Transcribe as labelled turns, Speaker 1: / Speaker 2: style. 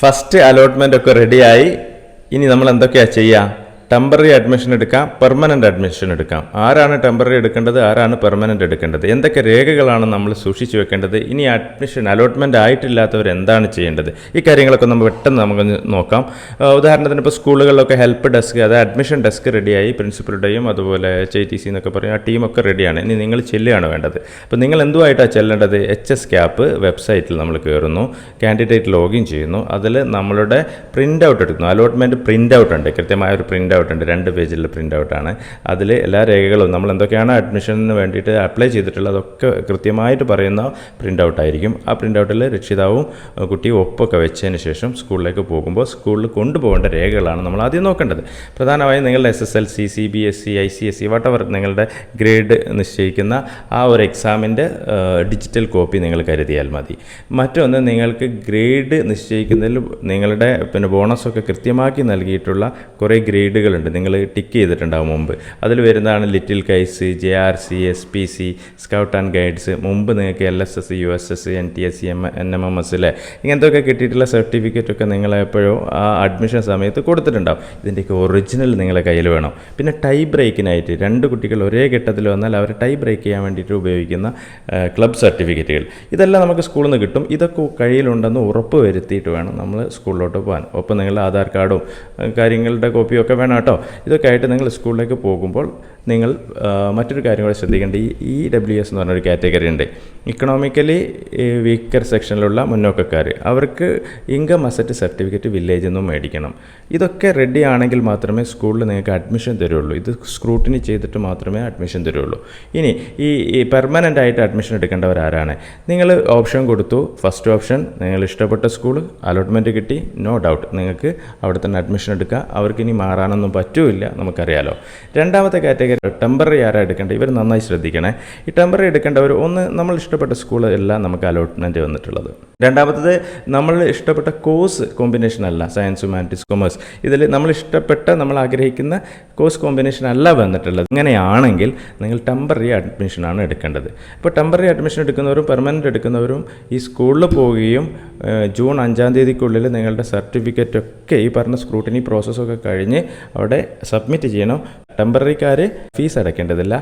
Speaker 1: First allotment ഒക്കെ റെഡിയായി. ഇനി നമ്മൾ എന്തൊക്കെയാണ് ചെയ്യുക? ടെമ്പററി അഡ്മിഷൻ എടുക്കാം, പെർമനൻ്റ് അഡ്മിഷൻ എടുക്കാം. ആരാണ് ടെമ്പററി എടുക്കേണ്ടത്, ആരാണ് പെർമനൻ്റ് എടുക്കേണ്ടത്, എന്തൊക്കെ രേഖകളാണ് നമ്മൾ സൂക്ഷിച്ചു വെക്കേണ്ടത്, ഇനി അഡ്മിഷൻ അലോട്ട്മെൻറ്റ് ആയിട്ടില്ലാത്തവർ എന്താണ് ചെയ്യേണ്ടത്, ഈ കാര്യങ്ങളൊക്കെ നമ്മൾ പെട്ടെന്ന് നമുക്ക് നോക്കാം. ഉദാഹരണത്തിന് ഇപ്പോൾ സ്കൂളുകളിലൊക്കെ ഹെൽപ്പ് ഡെസ്ക്, അതായത് അഡ്മിഷൻ ഡെസ്ക് റെഡിയായി, പ്രിൻസിപ്പളുടെയും അതുപോലെ HITC എന്നൊക്കെ പറയും ആ ടീമൊക്കെ റെഡിയാണ്. ഇനി നിങ്ങൾ ചെല്ലുകയാണ് വേണ്ടത്. അപ്പോൾ നിങ്ങൾ എന്തുമായിട്ടാണ് ചെല്ലേണ്ടത്? HS CAP വെബ്സൈറ്റിൽ നമ്മൾ കയറുന്നു, കാൻഡിഡേറ്റ് ലോഗിൻ ചെയ്യുന്നു, അതിൽ നമ്മളുടെ പ്രിൻ്റ് ഔട്ട് എടുക്കുന്നു. അലോട്ട്മെൻറ്റ് പ്രിൻ്റ് ഔട്ട് ഉണ്ട്, കൃത്യമായ ഒരു പ്രിൻ്റ് ഔട്ട് ഉണ്ട്, 2 പേജിലുള്ള പ്രിൻ്റ് ഔട്ടാണ്. അതിൽ എല്ലാ രേഖകളും നമ്മൾ എന്തൊക്കെയാണ് അഡ്മിഷന് വേണ്ടിയിട്ട് അപ്ലൈ ചെയ്തിട്ടുള്ളത് അതൊക്കെ കൃത്യമായിട്ട് പറയുന്ന പ്രിൻ്റ് ഔട്ടായിരിക്കും. ആ പ്രിൻ്റ് ഔട്ടിൽ രക്ഷിതാവും കുട്ടിയും ഒപ്പൊക്കെ വെച്ചതിന് ശേഷം സ്കൂളിലേക്ക് പോകുമ്പോൾ സ്കൂളിൽ കൊണ്ടുപോകേണ്ട രേഖകളാണ് നമ്മൾ ആദ്യം നോക്കേണ്ടത്. പ്രധാനമായും നിങ്ങളുടെ SSLC, CBSE, ICSE വട്ടവർ നിങ്ങളുടെ ഗ്രേഡ് നിശ്ചയിക്കുന്ന ആ ഒരു എക്സാമിൻ്റെ ഡിജിറ്റൽ കോപ്പി നിങ്ങൾ കരുതിയാൽ മതി. മറ്റൊന്ന്, നിങ്ങൾക്ക് ഗ്രേഡ് നിശ്ചയിക്കുന്നതിൽ നിങ്ങളുടെ ബോണസൊക്കെ കൃത്യമാക്കി നൽകിയിട്ടുള്ള കുറേ ഗ്രേഡുകളുണ്ട്, നിങ്ങൾ ടിക്ക് ചെയ്തിട്ടുണ്ടാവും മുമ്പ്. അതിൽ വരുന്നതാണ് little guys, JRC, SPC, scout and guides. മുമ്പ് നിങ്ങൾക്ക് LSS, USS, NTSC, NMMS ഇങ്ങനത്തെയൊക്കെ കിട്ടിയിട്ടുള്ള സർട്ടിഫിക്കറ്റൊക്കെ നിങ്ങളെപ്പോഴോ ആ അഡ്മിഷൻ സമയത്ത് കൊടുത്തിട്ടുണ്ടാവും. ഇതിൻ്റെയൊക്കെ ഒറിജിനൽ നിങ്ങളെ കയ്യിൽ വേണം. പിന്നെ ടൈ ബ്രേക്കിനായിട്ട് 2 കുട്ടികൾ ഒരേ ഘട്ടത്തിൽ വന്നാൽ അവർ ടൈ ബ്രേക്ക് ചെയ്യാൻ വേണ്ടിയിട്ട് ഉപയോഗിക്കുന്ന ക്ലബ് സർട്ടിഫിക്കറ്റുകൾ, ഇതെല്ലാം നമുക്ക് സ്കൂളിൽ നിന്ന് കിട്ടും. ഇതൊക്കെ കയ്യിലുണ്ടെന്ന് ഉറപ്പ് വരുത്തിയിട്ട് വേണം നമ്മൾ സ്കൂളിലോട്ട് പോകാൻ. ഒപ്പം നിങ്ങളുടെ ആധാർ കാർഡും കാര്യങ്ങളുടെ കോപ്പിയൊക്കെ വേണം കേട്ടോ. ഇതൊക്കെ ആയിട്ട് നിങ്ങൾ സ്കൂളിലേക്ക് പോകുമ്പോൾ നിങ്ങൾ മറ്റൊരു കാര്യം കൂടെ ശ്രദ്ധിക്കേണ്ട, ഈ EWS എന്ന് പറഞ്ഞൊരു കാറ്റഗറി ഉണ്ട്, ഇക്കണോമിക്കലി വീക്കർ സെക്ഷനിലുള്ള മുന്നോക്കക്കാർ. അവർക്ക് ഇൻകം അസറ്റ് സർട്ടിഫിക്കറ്റ് വില്ലേജിൽ നിന്നും മേടിക്കണം. ഇതൊക്കെ റെഡി ആണെങ്കിൽ മാത്രമേ സ്കൂളിൽ നിങ്ങൾക്ക് അഡ്മിഷൻ തരുള്ളൂ. ഇത് സ്ക്രൂട്ടിനി ചെയ്തിട്ട് മാത്രമേ അഡ്മിഷൻ തരുള്ളൂ. ഇനി ഈ പെർമനൻ്റ് ആയിട്ട് അഡ്മിഷൻ എടുക്കേണ്ടവരാരാണ്? നിങ്ങൾ ഓപ്ഷൻ കൊടുത്തു. ഫസ്റ്റ് ഓപ്ഷൻ, നിങ്ങൾ ഇഷ്ടപ്പെട്ട സ്കൂൾ, അലോട്ട്മെൻറ്റ് കിട്ടി, നോ ഡൗട്ട് നിങ്ങൾക്ക് അവിടെ തന്നെ അഡ്മിഷൻ എടുക്കുക. അവർക്ക് ഇനി മാറാനൊന്നും പറ്റില്ല, നമുക്കറിയാലോ. രണ്ടാമത്തെ കാറ്റഗറി ടെമ്പററി ആരാ എടുക്കേണ്ടത്? ഇവർ നന്നായി ശ്രദ്ധിക്കണേ. ഈ ടെമ്പററി എടുക്കേണ്ടവർ, ഒന്ന്, നമ്മൾ ഇഷ്ടപ്പെട്ട സ്കൂളെല്ലാം നമുക്ക് അലോട്ട്മെൻറ്റ് വന്നിട്ടുള്ളത്. രണ്ടാമത്തത്, നമ്മൾ ഇഷ്ടപ്പെട്ട കോഴ്സ് കോമ്പിനേഷൻ അല്ല, സയൻസ്, ഹ്യൂമാനിറ്റീസ്, കൊമേഴ്സ്, ഇതിൽ നമ്മൾ ഇഷ്ടപ്പെട്ട നമ്മൾ ആഗ്രഹിക്കുന്ന കോഴ്സ് കോമ്പിനേഷൻ അല്ല വന്നിട്ടുള്ളത്. ഇങ്ങനെയാണെങ്കിൽ നിങ്ങൾ ടെമ്പററി അഡ്മിഷനാണ് എടുക്കേണ്ടത്. ഇപ്പോൾ ടെമ്പററി അഡ്മിഷൻ എടുക്കുന്നവരും പെർമനൻ്റ് എടുക്കുന്നവരും ഈ സ്കൂളിൽ പോവുകയും ജൂൺ 5-ാം തീയതിക്കുള്ളിൽ നിങ്ങളുടെ സർട്ടിഫിക്കറ്റൊക്കെ ഈ പറഞ്ഞ സ്ക്രൂട്ടിനി പ്രോസസ്സൊക്കെ കഴിഞ്ഞ് അവിടെ സബ്മിറ്റ് ചെയ്യണം. ടെമ്പററിക്കാർ ഫീസ് അടയ്ക്കേണ്ടതില്ല.